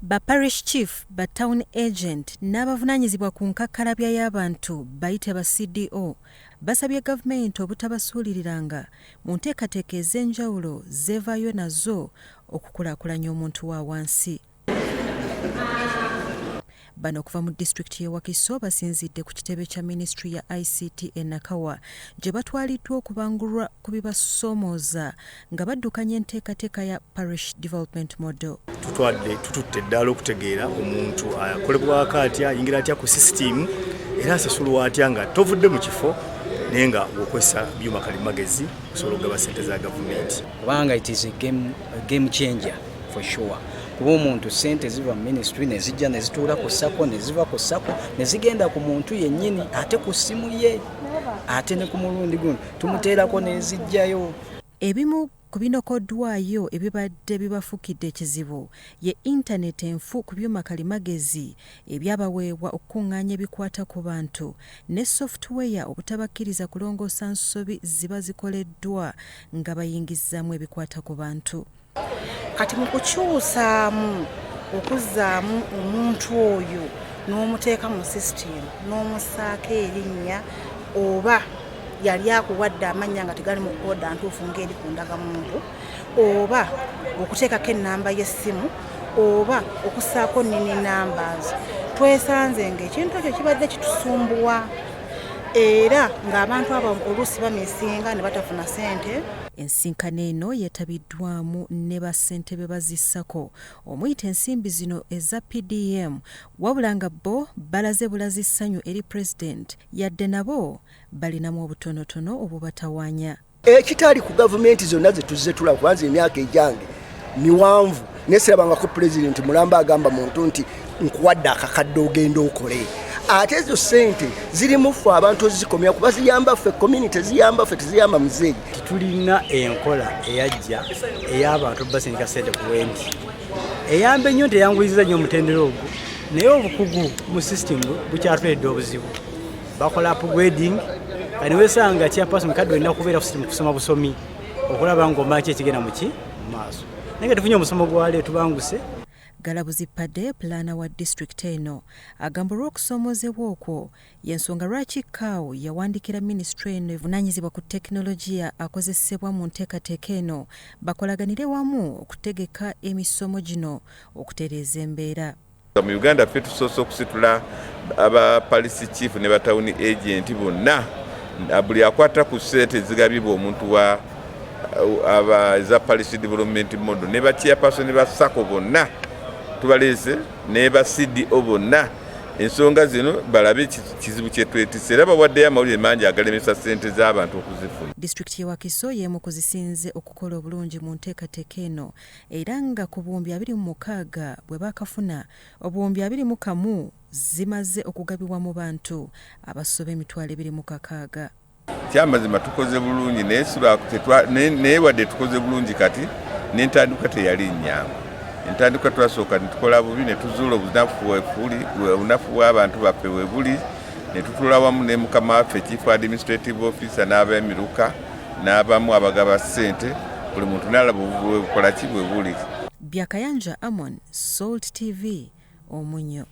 ba parish chief, ba town agent n'abavunaanyizibwa ku nkakkalabya y'abantu bayite ba CDO basabye gavumenti obutabasuuliriranga mu nteekateeka ez'enjawulo zeevaayo nazo okukulaakulanya omuntu wa wansi. Bano okuva mu disitulikiti y'e Wakiso basinzidde ku kitebe kya minisitule ya ICT e Nakawa gye batwaliddwa okubangulwa ku bibasoomooza nga baddukanya enteekateeka ya parish development model. Tututte ddala okutegeera omuntu akolebwako atya, ayingira atya ku sisitimu era asasulwa atya nga tovudde mu kifo naye nga okozesa byuma kalimagezi osobola okugaba ssente za gavumenti. Kubanga it is a game changer for sure. Kuba omuntu ssente ziva mu ministry ne zijja ne zituula ku sako ne ziva ku sako ne zigenda ku muntu yennyini ate ku ssimu ye ate ne ku mulundi guno tumuteerako ne zijjayo. Ebimu ku binokoddwayo ebibadde bibafukidde ekizibu ye intaneti enfu ku byuma kalimagezi ebyabaweebwa okukuŋŋaanya ebikwata ku bantu ne software obutabakkiriza kulongoosa nsobi ziba zikoleddwa nga bayingizaamu ebikwata ku bantu. Kati mu kukyusaamu okuzzaamu omuntu oyo n'omuteeka mu sisitimu n'omussaako erinnya oba yali akuwadde amannya nga tegali mu kooda ntuufu ng'eri ku ndagamuntu oba okuteekako ennamba y'essimu oba okussaako nini numbers, twesanze ng'ekintu ekyo kibadde kitusumbuwa era ng'abantu abo oluusi bamisinga ne batafuna ssente. Ensinkano eno yeetabiddwamu ne bassentebe bazissako omuyita ensimbi zino eza PDM wabula nga bo balaze bulazi ssanyu eri President yadde nabo balinamu obutonotono obubatawaanya. Ekitali ku gavumenti zonna ze tuzze tulaba kubanza emyaka ejange miwanvu neserabangako President Mulamba agamba muntu nti nkuwadde akakadde ogenda okole. Ate ezo ssente zirimu ffe abantu ozikomya kuba ziyamba ffe community ziyamba ffe teziyamba muzeeyi. Tulina enkola eyajja ey'abantu basindika ssente ku wendi eyambe nnyo teyanguliza nnyo omutendera ogwo naye obukugu mu sisitimu bukyatuledde obuzibu. Bakola upgrading kati wesanga chairperson kadi olina kubeera ku sisitimu kusoma busomi okulaba ng'omaki ekigenda mu maaso naye nga tufunye omusomo gwaleero tubanguse. Galabuzi Pade plana wa disitulikiti eno agamba olw'okusoomozebwa okwo y'ensonga lwaki CAO yawandikira minisitule eno evunaanyizibwa ku tekinologiya akozesebwa mu nteekateeka eno bakolaganire wamu okutegeka emisomo gino okutereeza embeera. Mu Uganda ffe tusoose okusitula aba police chief ne ba town agent bonna buli akwata ku ssente ezigabibwa omuntu wa eza police development model ne ba chairperson ba SACCO bonna tubaleze ne ba CDO bonna ensonga zino balabe kizibu kyetwetise era bawaddeyo amawulire mangi agalemesa ssente z'abantu okuzifuna. Disitulikiti y'e Wakiso y'emu ku zisinze okukola obulungi mu nteekateeka eno era nga ku buwumbi 26 bwe baakafuna obuwumbi 21 zimaze okugabibwa mu bantu abasoba emitwalo 26. Kyamazima tukoze bulungi naye wadde tukoze bulungi kati n'entandikwa teyali nnyangu. Entandikwa twasooka ne tukola bubi ne tuzuula obunafu bw'abantu baffe we buli ne tutula wamu ne mukama waffe chief administrative officer n'ab'emiruka n'abamu abagaba ssente buli muntu n'alaba obukola ki bwe buli. Byakayanja Amon, Salt TV, Omunyo.